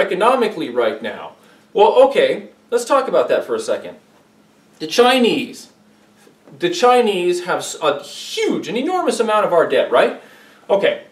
economically right now. Well, okay, let's talk about that for a second. The Chinese have a huge, an enormous amount of our debt, right? Okay,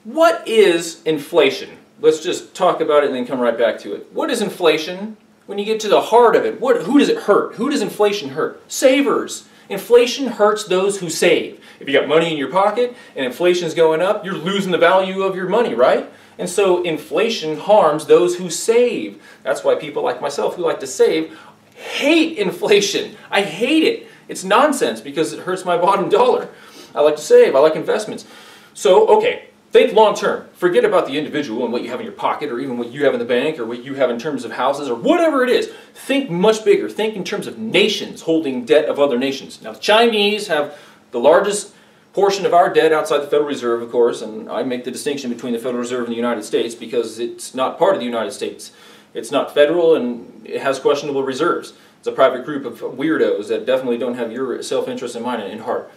what is inflation? Let's just talk about it and then come right back to it. What is inflation? When you get to the heart of it, who does it hurt? Who does inflation hurt? Savers. Inflation hurts those who save. If you got money in your pocket and inflation is going up, you're losing the value of your money, right? And so inflation harms those who save. That's why people like myself who like to save hate inflation. I hate it. It's nonsense because it hurts my bottom dollar. I like to save. I like investments. So, okay, think long term. Forget about the individual and what you have in your pocket or even what you have in the bank or what you have in terms of houses or whatever it is. Think much bigger. Think in terms of nations holding debt of other nations. Now, the Chinese have the largest portion of our debt outside the Federal Reserve, of course, and I make the distinction between the Federal Reserve and the United States because it's not part of the United States. It's not federal and it has questionable reserves. It's a private group of weirdos that definitely don't have your self-interest in mind and in heart.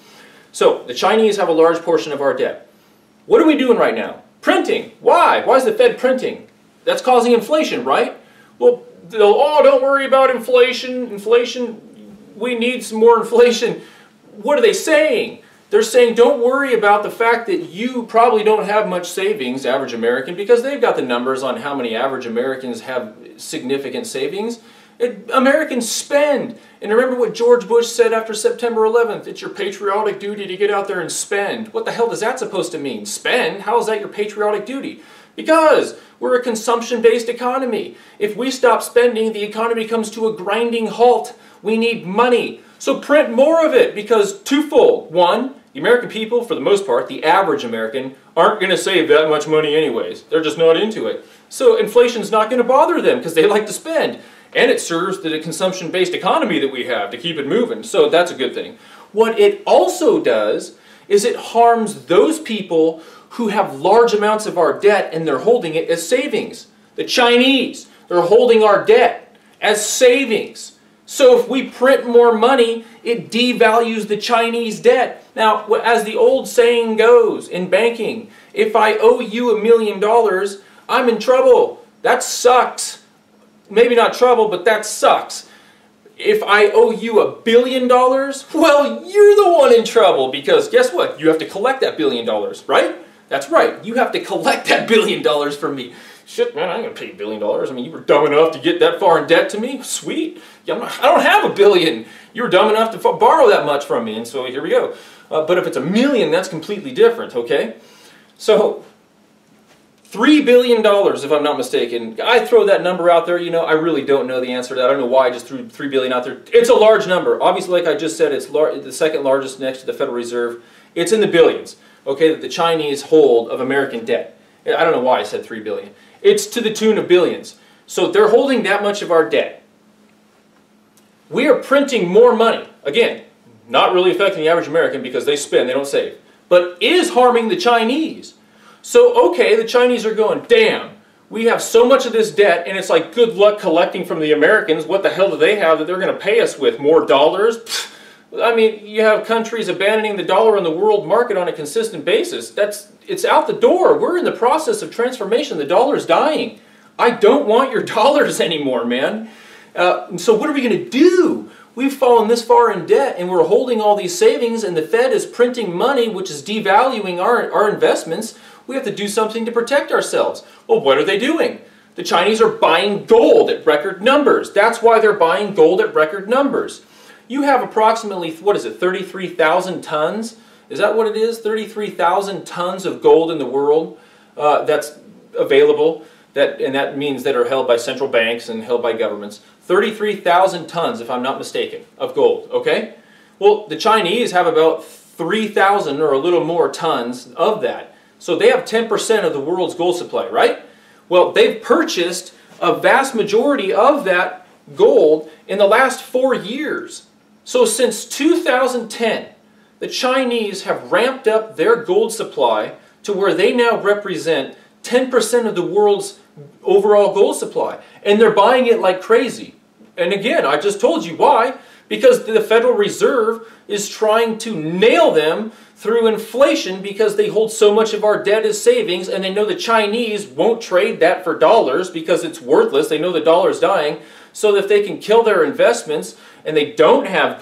So, the Chinese have a large portion of our debt. What are we doing right now? Printing. Why? Why is the Fed printing? That's causing inflation, right? Well, oh, don't worry about inflation. Inflation, we need some more inflation. What are they saying? They're saying don't worry about the fact that you probably don't have much savings, average American, because they've got the numbers on how many average Americans have significant savings. Americans spend. And remember what George Bush said after September 11th. It's your patriotic duty to get out there and spend. What the hell is that supposed to mean? Spend? How is that your patriotic duty? Because we're a consumption-based economy. If we stop spending, the economy comes to a grinding halt. We need money. So print more of it because twofold. One, the American people, for the most part, the average American, aren't going to save that much money anyways. They're just not into it. So inflation's not going to bother them because they like to spend. And it serves the consumption-based economy that we have to keep it moving. So that's a good thing. What it also does is it harms those people who have large amounts of our debt and they're holding it as savings. The Chinese, they're holding our debt as savings. So if we print more money, it devalues the Chinese debt. Now, as the old saying goes in banking, if I owe you $1 million, I'm in trouble. That sucks. Maybe not trouble, but that sucks. If I owe you $1 billion, well, you're the one in trouble because guess what? You have to collect that $1 billion, right? That's right. You have to collect that $1 billion from me. Shit, man, I ain't gonna pay $1 billion. I mean, you were dumb enough to get that far in debt to me? Sweet. Yeah, I don't have $1 billion. You were dumb enough to borrow that much from me, and so here we go. But if it's $1 million, that's completely different, okay? So, $3 billion, if I'm not mistaken. I throw that number out there, you know, I really don't know the answer to that. I don't know why I just threw $3 billion out there. It's a large number. Obviously, like I just said, it's the second largest next to the Federal Reserve. It's in the billions, okay, that the Chinese hold of American debt. I don't know why I said $3 billion. It's to the tune of billions. So they're holding that much of our debt. We are printing more money. Again, not really affecting the average American because they spend, they don't save. But is harming the Chinese. So, okay, the Chinese are going, damn, we have so much of this debt, and it's like, good luck collecting from the Americans. What the hell do they have that they're going to pay us with? More dollars? Pfft. I mean, you have countries abandoning the dollar on the world market on a consistent basis. It's out the door. We're in the process of transformation. The dollar's dying. I don't want your dollars anymore, man. So what are we going to do? We've fallen this far in debt, and we're holding all these savings, and the Fed is printing money, which is devaluing our investments. We have to do something to protect ourselves. Well, what are they doing? The Chinese are buying gold at record numbers. That's why they're buying gold at record numbers. You have approximately, what is it, 33,000 tons? Is that what it is? 33,000 tons of gold in the world that's available. And that means that are held by central banks and held by governments. 33,000 tons, if I'm not mistaken, of gold, okay? Well, the Chinese have about 3,000 or a little more tons of that. So they have 10% of the world's gold supply, right? Well, they've purchased a vast majority of that gold in the last 4 years. So since 2010, the Chinese have ramped up their gold supply to where they now represent 10% of the world's overall gold supply. And they're buying it like crazy. And again, I just told you why. because the Federal Reserve is trying to nail them through inflation because they hold so much of our debt as savings, and they know the Chinese won't trade that for dollars because it's worthless. They know the dollar's dying. So if they can kill their investments and they don't have